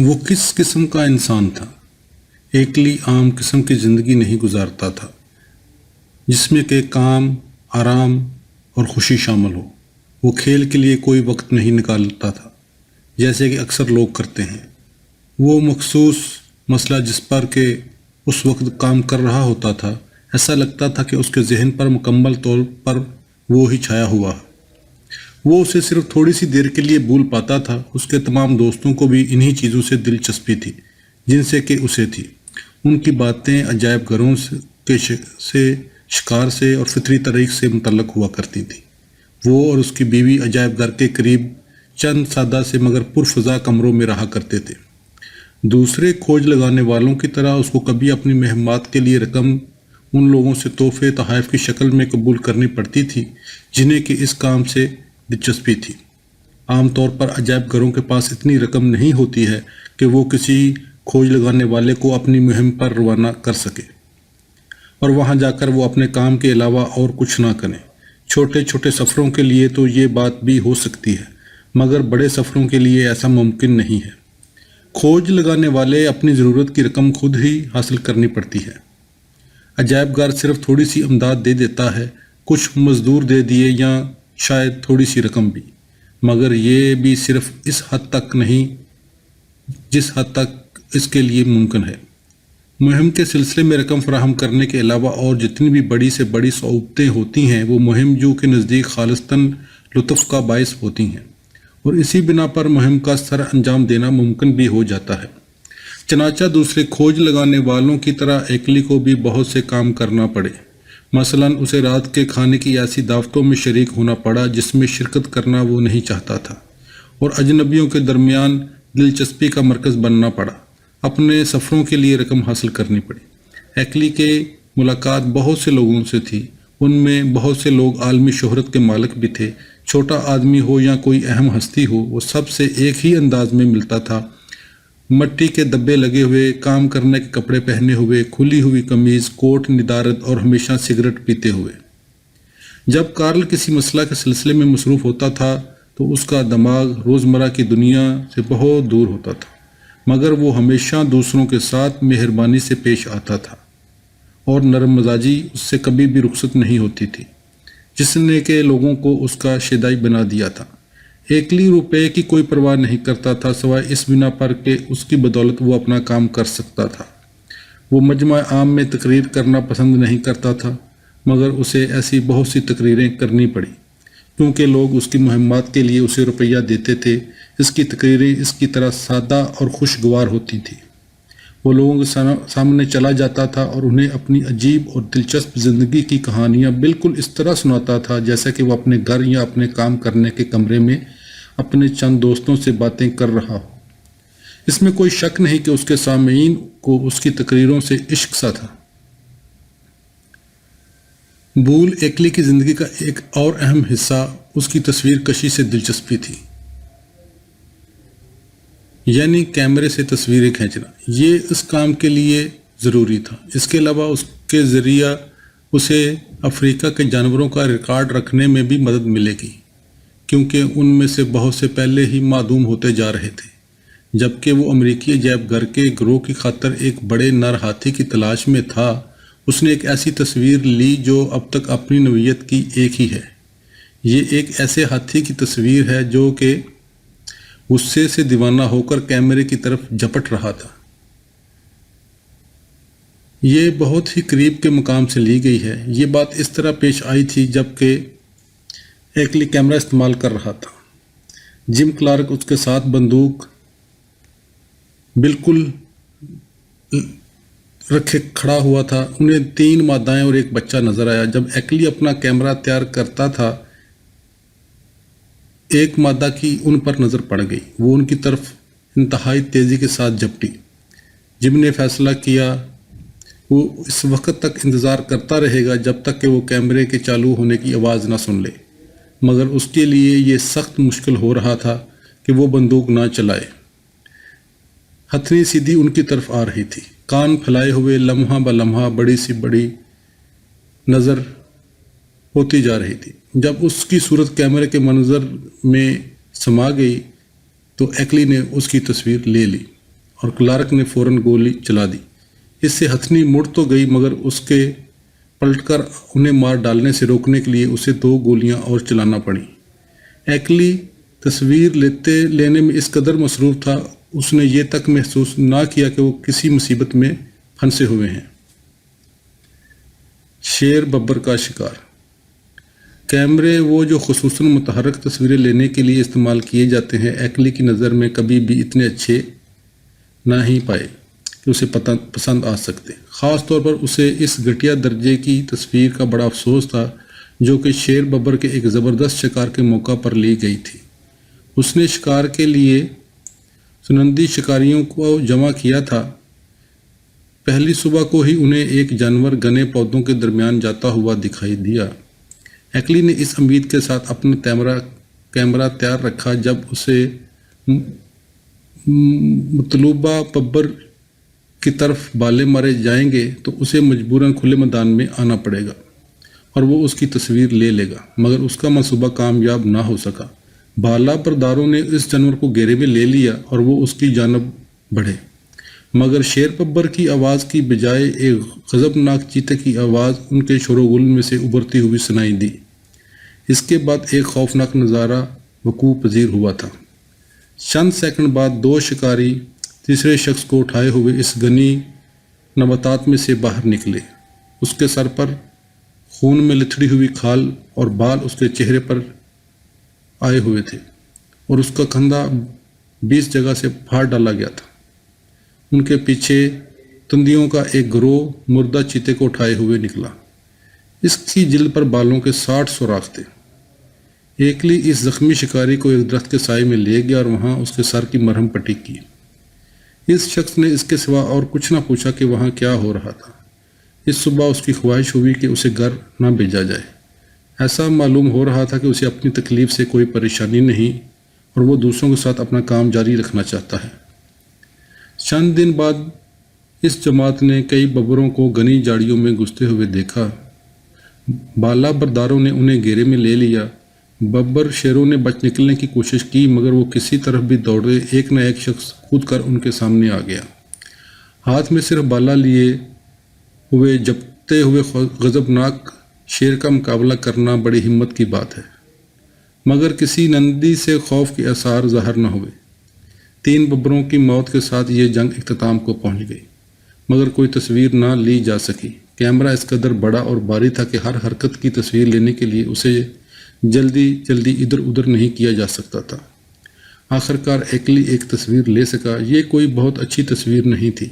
وہ کس قسم کا انسان تھا؟ ایکلی عام قسم کی زندگی نہیں گزارتا تھا جس میں کہ کام، آرام اور خوشی شامل ہو۔ وہ کھیل کے لیے کوئی وقت نہیں نکالتا تھا جیسے کہ اکثر لوگ کرتے ہیں۔ وہ مخصوص مسئلہ جس پر کہ اس وقت کام کر رہا ہوتا تھا، ایسا لگتا تھا کہ اس کے ذہن پر مکمل طور پر وہ ہی چھایا ہوا ہے۔ وہ اسے صرف تھوڑی سی دیر کے لیے بھول پاتا تھا۔ اس کے تمام دوستوں کو بھی انہی چیزوں سے دلچسپی تھی جن سے کہ اسے تھی۔ ان کی باتیں عجائب گھروں سے، شکار سے اور فطری طریق سے متعلق ہوا کرتی تھی۔ وہ اور اس کی بیوی عجائب گھر کے قریب چند سادہ سے مگر پرفضا کمروں میں رہا کرتے تھے۔ دوسرے کھوج لگانے والوں کی طرح اس کو کبھی اپنی مہمات کے لیے رقم ان لوگوں سے تحفے تحائف کی شکل میں قبول کرنی پڑتی تھی جنہیں کہ اس کام سے دلچسپی تھی۔ عام طور پر عجائب گھروں کے پاس اتنی رقم نہیں ہوتی ہے کہ وہ کسی کھوج لگانے والے کو اپنی مہم پر روانہ کر سکے اور وہاں جا کر وہ اپنے کام کے علاوہ اور کچھ نہ کریں۔ چھوٹے چھوٹے سفروں کے لیے تو یہ بات بھی ہو سکتی ہے، مگر بڑے سفروں کے لیے ایسا ممکن نہیں ہے۔ کھوج لگانے والے اپنی ضرورت کی رقم خود ہی حاصل کرنی پڑتی ہے۔ عجائب گھر صرف تھوڑی سی امداد دے دیتا ہے، کچھ مزدور دے دیے یا شاید تھوڑی سی رقم بھی، مگر یہ بھی صرف اس حد تک نہیں جس حد تک اس کے لیے ممکن ہے۔ مہم کے سلسلے میں رقم فراہم کرنے کے علاوہ اور جتنی بھی بڑی سے بڑی صعوبتیں ہوتی ہیں وہ مہم جو کے نزدیک خالصتاً لطف کا باعث ہوتی ہیں، اور اسی بنا پر مہم کا سر انجام دینا ممکن بھی ہو جاتا ہے۔ چنانچہ دوسرے کھوج لگانے والوں کی طرح ایکلی کو بھی بہت سے کام کرنا پڑے۔ مثلاً اسے رات کے کھانے کی ایسی دعوتوں میں شریک ہونا پڑا جس میں شرکت کرنا وہ نہیں چاہتا تھا، اور اجنبیوں کے درمیان دلچسپی کا مرکز بننا پڑا۔ اپنے سفروں کے لیے رقم حاصل کرنی پڑی۔ ایکلی کے ملاقات بہت سے لوگوں سے تھی، ان میں بہت سے لوگ عالمی شہرت کے مالک بھی تھے۔ چھوٹا آدمی ہو یا کوئی اہم ہستی ہو، وہ سب سے ایک ہی انداز میں ملتا تھا، مٹی کے دبے لگے ہوئے، کام کرنے کے کپڑے پہنے ہوئے، کھلی ہوئی قمیض، کوٹ ندارت اور ہمیشہ سگریٹ پیتے ہوئے۔ جب کارل کسی مسئلہ کے سلسلے میں مصروف ہوتا تھا تو اس کا دماغ روزمرہ کی دنیا سے بہت دور ہوتا تھا، مگر وہ ہمیشہ دوسروں کے ساتھ مہربانی سے پیش آتا تھا اور نرم مزاجی اس سے کبھی بھی رخصت نہیں ہوتی تھی، جس نے کہ لوگوں کو اس کا شیدائی بنا دیا تھا۔ ایکلی روپے کی کوئی پرواہ نہیں کرتا تھا سوائے اس بنا پر کہ اس کی بدولت وہ اپنا کام کر سکتا تھا۔ وہ مجمع عام میں تقریر کرنا پسند نہیں کرتا تھا، مگر اسے ایسی بہت سی تقریریں کرنی پڑی کیونکہ لوگ اس کی مہمات کے لیے اسے روپیہ دیتے تھے۔ اس کی تقریریں اس کی طرح سادہ اور خوشگوار ہوتی تھیں۔ وہ لوگوں کے سامنے چلا جاتا تھا اور انہیں اپنی عجیب اور دلچسپ زندگی کی کہانیاں بالکل اس طرح سناتا تھا جیسا کہ وہ اپنے گھر یا اپنے کام کرنے کے کمرے میں اپنے چند دوستوں سے باتیں کر رہا ہو۔ اس میں کوئی شک نہیں کہ اس کے سامعین کو اس کی تقریروں سے عشق سا تھا۔ بول ایکلی کی زندگی کا ایک اور اہم حصہ اس کی تصویر کشی سے دلچسپی تھی، یعنی کیمرے سے تصویریں کھینچنا۔ یہ اس کام کے لیے ضروری تھا۔ اس کے علاوہ اس کے ذریعہ اسے افریقہ کے جانوروں کا ریکارڈ رکھنے میں بھی مدد ملے گی، کیونکہ ان میں سے بہت سے پہلے ہی معدوم ہوتے جا رہے تھے۔ جبکہ وہ امریکی عجائب گھر کے گروہ کی خاطر ایک بڑے نر ہاتھی کی تلاش میں تھا، اس نے ایک ایسی تصویر لی جو اب تک اپنی نوعیت کی ایک ہی ہے۔ یہ ایک ایسے ہاتھی کی تصویر ہے جو کہ غصے سے دیوانہ ہو کر کیمرے کی طرف جھپٹ رہا تھا۔ یہ بہت ہی قریب کے مقام سے لی گئی ہے۔ یہ بات اس طرح پیش آئی تھی جبکہ ایکلی کیمرہ استعمال کر رہا تھا۔ جم کلارک اس کے ساتھ بندوق بالکل رکھے کھڑا ہوا تھا۔ انہیں 3 مادائیں اور ایک بچہ نظر آیا۔ جب ایکلی اپنا کیمرہ تیار کرتا تھا، ایک مادہ کی ان پر نظر پڑ گئی۔ وہ ان کی طرف انتہائی تیزی کے ساتھ جھپٹی۔ جم نے فیصلہ کیا وہ اس وقت تک انتظار کرتا رہے گا جب تک کہ وہ کیمرے کے چالو ہونے کی آواز نہ سن لے، مگر اس کے لیے یہ سخت مشکل ہو رہا تھا کہ وہ بندوق نہ چلائے۔ ہتھیلی سیدھی ان کی طرف آ رہی تھی، کان پھیلائے ہوئے، لمحہ بہ لمحہ بڑی سی بڑی نظر ہوتی جا رہی تھی۔ جب اس کی صورت کیمرے کے منظر میں سما گئی تو ایکلی نے اس کی تصویر لے لی۔ اور کلارک نے فوراً گولی چلا دی۔ اس سے ہتھنی مڑ تو گئی مگر اس کے پلٹ کر انہیں مار ڈالنے سے روکنے کے لیے اسے 2 گولیاں اور چلانا پڑیں۔ ایکلی تصویر لینے میں اس قدر مصروف تھا اس نے یہ تک محسوس نہ کیا کہ وہ کسی مصیبت میں پھنسے ہوئے ہیں۔ شیر ببر کا شکار۔ کیمرے وہ جو خصوصاً متحرک تصویریں لینے کے لیے استعمال کیے جاتے ہیں ایکلی کی نظر میں کبھی بھی اتنے اچھے نہ ہی پائے کہ اسے پسند آ سکتے۔ خاص طور پر اسے اس گھٹیا درجے کی تصویر کا بڑا افسوس تھا جو کہ شیر ببر کے ایک زبردست شکار کے موقع پر لی گئی تھی۔ اس نے شکار کے لیے سنندی شکاریوں کو جمع کیا تھا۔ پہلی صبح کو ہی انہیں ایک جانور گھنے پودوں کے درمیان جاتا ہوا دکھائی دیا۔ ایکلی نے اس امید کے ساتھ اپنا کیمرہ تیار رکھا جب اسے مطلوبہ ببر کی طرف بالے مارے جائیں گے تو اسے مجبوراً کھلے میدان میں آنا پڑے گا اور وہ اس کی تصویر لے گا، مگر اس کا منصوبہ کامیاب نہ ہو سکا۔ بالا برداروں نے اس جانور کو گھیرے میں لے لیا اور وہ اس کی جانب بڑھے، مگر شیر ببر کی آواز کی بجائے ایک غضبناک چیتے کی آواز ان کے شور و غل میں سے ابھرتی ہوئی سنائی دی۔ اس کے بعد ایک خوفناک نظارہ وقوع پذیر ہوا تھا۔ چند سیکنڈ بعد 2 شکاری تیسرے شخص کو اٹھائے ہوئے اس گھنی نباتات میں سے باہر نکلے۔ اس کے سر پر خون میں لتھڑی ہوئی کھال اور بال اس کے چہرے پر آئے ہوئے تھے اور اس کا کندھا 20 جگہ سے پھاڑ ڈالا گیا تھا۔ ان کے پیچھے تندیوں کا ایک گروہ مردہ چیتے کو اٹھائے ہوئے نکلا۔ اس کی جلد پر بالوں کے 60 سوراخ تھے۔ ایکلی اس زخمی شکاری کو ایک درخت کے سائے میں لے گیا اور وہاں اس کے سر کی مرہم پٹی کی۔ اس شخص نے اس کے سوا اور کچھ نہ پوچھا کہ وہاں کیا ہو رہا تھا۔ اس صبح اس کی خواہش ہوئی کہ اسے گھر نہ بھیجا جائے۔ ایسا معلوم ہو رہا تھا کہ اسے اپنی تکلیف سے کوئی پریشانی نہیں اور وہ دوسروں کے ساتھ اپنا کام جاری رکھنا چاہتا ہے۔ چند دن بعد اس جماعت نے کئی ببروں کو گھنی جھاڑیوں میں گھستے ہوئے دیکھا۔ بالا برداروں نے انہیں گھیرے میں لے لیا۔ ببر شیروں نے بچ نکلنے کی کوشش کی مگر وہ کسی طرف بھی دوڑے ایک نہ ایک شخص کود کر ان کے سامنے آ گیا۔ ہاتھ میں صرف بالا لیے ہوئے جبتے ہوئے غضبناک شیر کا مقابلہ کرنا بڑی ہمت کی بات ہے، مگر کسی نندی سے خوف کے آثار ظاہر نہ ہوئے۔ 3 ببروں کی موت کے ساتھ یہ جنگ اختتام کو پہنچ گئی، مگر کوئی تصویر نہ لی جا سکی۔ کیمرہ اس قدر بڑا اور بھاری تھا کہ ہر حرکت کی تصویر لینے کے لیے اسے جلدی ادھر ادھر نہیں کیا جا سکتا تھا۔ آخرکار ایکلی ایک تصویر لے سکا۔ یہ کوئی بہت اچھی تصویر نہیں تھی،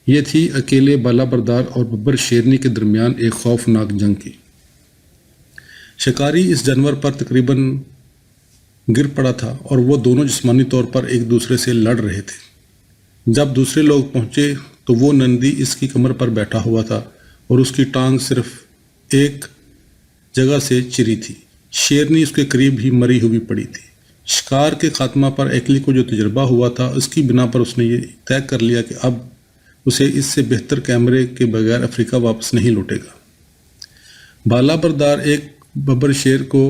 یہ تھی اکیلے بالا بردار اور ببر شیرنی کے درمیان ایک خوفناک جنگ کی۔ شکاری اس جانور پر تقریباً گر پڑا تھا اور وہ دونوں جسمانی طور پر ایک دوسرے سے لڑ رہے تھے۔ جب دوسرے لوگ پہنچے تو وہ نندی اس کی کمر پر بیٹھا ہوا تھا اور اس کی ٹانگ صرف ایک جگہ سے چری تھی۔ شیرنی اس کے قریب ہی مری ہوئی پڑی تھی۔ شکار کے خاتمہ پر ایکلی کو جو تجربہ ہوا تھا اس کی بنا پر اس نے یہ طے کر لیا کہ اب اسے اس سے بہتر کیمرے کے بغیر افریقہ واپس نہیں لوٹے گا۔ بالا بردار ایک ببر شیر کو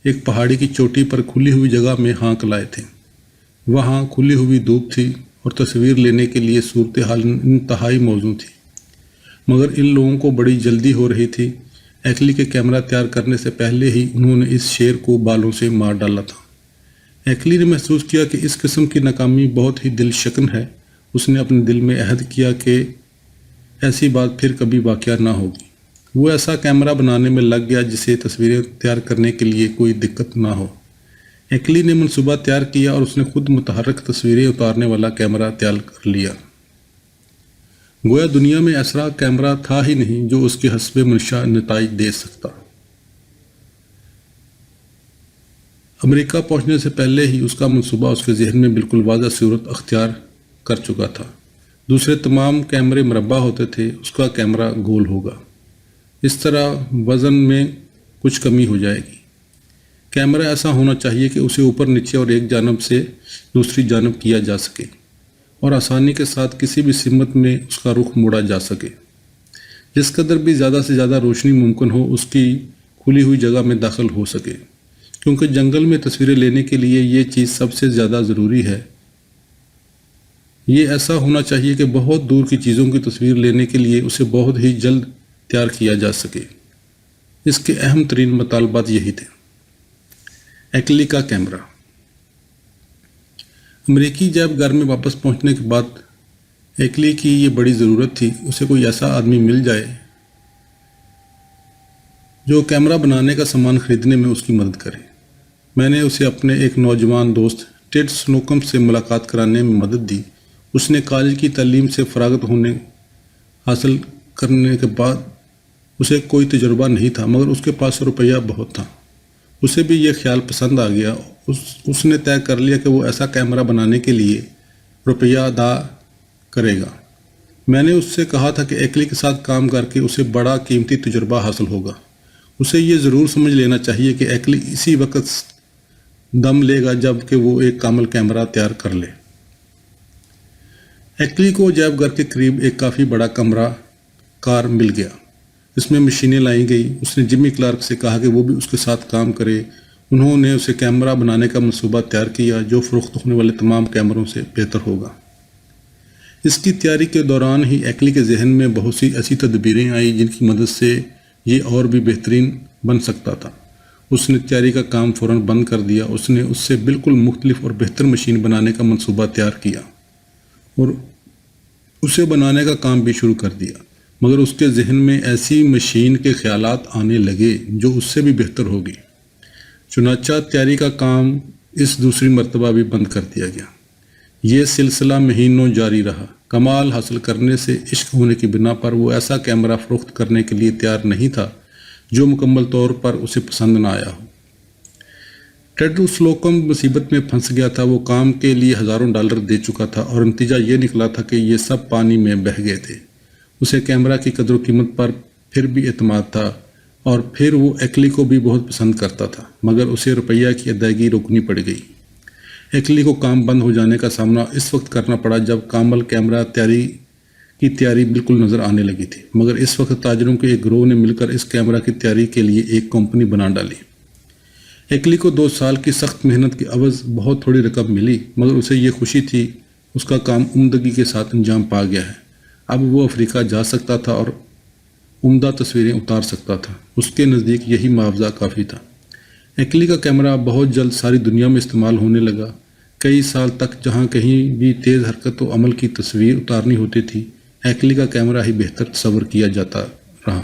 ایک پہاڑی کی چوٹی پر کھلی ہوئی جگہ میں ہانک لائے تھے۔ وہاں کھلی ہوئی دھوپ تھی اور تصویر لینے کے لیے صورتحال انتہائی موزوں تھی، مگر ان لوگوں کو بڑی جلدی ہو رہی تھی۔ ایکلی کے کیمرہ تیار کرنے سے پہلے ہی انہوں نے اس شیر کو بالوں سے مار ڈالا تھا۔ ایکلی نے محسوس کیا کہ اس قسم کی ناکامی بہت ہی دل شکن ہے۔ اس نے اپنے دل میں عہد کیا کہ ایسی بات پھر کبھی واقعہ نہ ہوگی۔ وہ ایسا کیمرہ بنانے میں لگ گیا جسے تصویریں تیار کرنے کے لیے کوئی دقت نہ ہو۔ ایکلی نے منصوبہ تیار کیا اور اس نے خود متحرک تصویریں اتارنے والا کیمرہ تیار کر لیا۔ گویا دنیا میں ایسا کیمرہ تھا ہی نہیں جو اس کے حسب منشا نتائج دے سکتا۔ امریکہ پہنچنے سے پہلے ہی اس کا منصوبہ اس کے ذہن میں بالکل واضح صورت اختیار کر چکا تھا۔ دوسرے تمام کیمرے مربع ہوتے تھے، اس کا کیمرہ گول ہوگا۔ اس طرح وزن میں کچھ کمی ہو جائے گی۔ کیمرہ ایسا ہونا چاہیے کہ اسے اوپر نیچے اور ایک جانب سے دوسری جانب کیا جا سکے اور آسانی کے ساتھ کسی بھی سمت میں اس کا رخ موڑا جا سکے۔ جس قدر بھی زیادہ سے زیادہ روشنی ممکن ہو اس کی کھلی ہوئی جگہ میں داخل ہو سکے، کیونکہ جنگل میں تصویریں لینے کے لیے یہ چیز سب سے زیادہ ضروری ہے۔ یہ ایسا ہونا چاہیے کہ بہت دور کی چیزوں کی تصویر لینے کے لیے اسے بہت ہی جلد تیار کیا جا سکے۔ اس کے اہم ترین مطالبات یہی تھے۔ ایکلی کا کیمرہ۔ امریکی جیب گھر میں واپس پہنچنے کے بعد ایکلی کی یہ بڑی ضرورت تھی، اسے کوئی ایسا آدمی مل جائے جو کیمرہ بنانے کا سامان خریدنے میں اس کی مدد کرے۔ میں نے اسے اپنے ایک نوجوان دوست ٹیڈ سنوکم سے ملاقات کرانے میں مدد دی۔ اس نے کالج کی تعلیم سے فراغت حاصل کرنے کے بعد اسے کوئی تجربہ نہیں تھا، مگر اس کے پاس روپیہ بہت تھا۔ اسے بھی یہ خیال پسند آ گیا۔ اس نے طے کر لیا کہ وہ ایسا کیمرہ بنانے کے لیے روپیہ ادا کرے گا۔ میں نے اس سے کہا تھا کہ ایکلی کے ساتھ کام کر کے اسے بڑا قیمتی تجربہ حاصل ہوگا۔ اسے یہ ضرور سمجھ لینا چاہیے کہ ایکلی اسی وقت دم لے گا جب کہ وہ ایک کامل کیمرہ تیار کر لے۔ ایکلی کو جیب گھر کے قریب ایک کافی بڑا کمرہ کار مل گیا۔ اس میں مشینیں لائی گئی۔ اس نے جمی کلارک سے کہا کہ وہ بھی اس کے ساتھ کام کرے۔ انہوں نے اسے کیمرہ بنانے کا منصوبہ تیار کیا جو فروخت ہونے والے تمام کیمروں سے بہتر ہوگا۔ اس کی تیاری کے دوران ہی ایکلی کے ذہن میں بہت سی ایسی تدبیریں آئیں جن کی مدد سے یہ اور بھی بہترین بن سکتا تھا۔ اس نے تیاری کا کام فوراً بند کر دیا۔ اس نے اس سے بالکل مختلف اور بہتر مشین بنانے کا منصوبہ تیار کیا اور اسے بنانے کا کام بھی شروع کر دیا، مگر اس کے ذہن میں ایسی مشین کے خیالات آنے لگے جو اس سے بھی بہتر ہوگی۔ چنانچہ تیاری کا کام اس دوسری مرتبہ بھی بند کر دیا گیا۔ یہ سلسلہ مہینوں جاری رہا۔ کمال حاصل کرنے سے عشق ہونے کی بنا پر وہ ایسا کیمرہ فروخت کرنے کے لیے تیار نہیں تھا جو مکمل طور پر اسے پسند نہ آیا ہو۔ ٹیڈ سلوکم مصیبت میں پھنس گیا تھا۔ وہ کام کے لیے ہزاروں ڈالر دے چکا تھا اور نتیجہ یہ نکلا تھا کہ یہ سب پانی میں بہہ گئے تھے۔ اسے کیمرہ کی قدر و قیمت پر پھر بھی اعتماد تھا اور پھر وہ ایکلی کو بھی بہت پسند کرتا تھا، مگر اسے روپیہ کی ادائیگی روکنی پڑ گئی۔ ایکلی کو کام بند ہو جانے کا سامنا اس وقت کرنا پڑا جب کامل کیمرہ کی تیاری بالکل نظر آنے لگی تھی، مگر اس وقت تاجروں کے ایک گروہ نے مل کر اس کیمرہ کی تیاری کے لیے ایک کمپنی بنا ڈالی۔ ایکلی کو 2 سال کی سخت محنت کے عوض بہت تھوڑی رقم ملی، مگر اسے یہ خوشی تھی اس کا کام عمدگی کے ساتھ انجام پا گیا ہے۔ اب وہ افریقہ جا سکتا تھا اور عمدہ تصویریں اتار سکتا تھا۔ اس کے نزدیک یہی معاوضہ کافی تھا۔ ایکلی کا کیمرہ بہت جلد ساری دنیا میں استعمال ہونے لگا۔ کئی سال تک جہاں کہیں بھی تیز حرکت و عمل کی تصویر اتارنی ہوتی تھی، ایکلی کا کیمرہ ہی بہتر تصور کیا جاتا رہا۔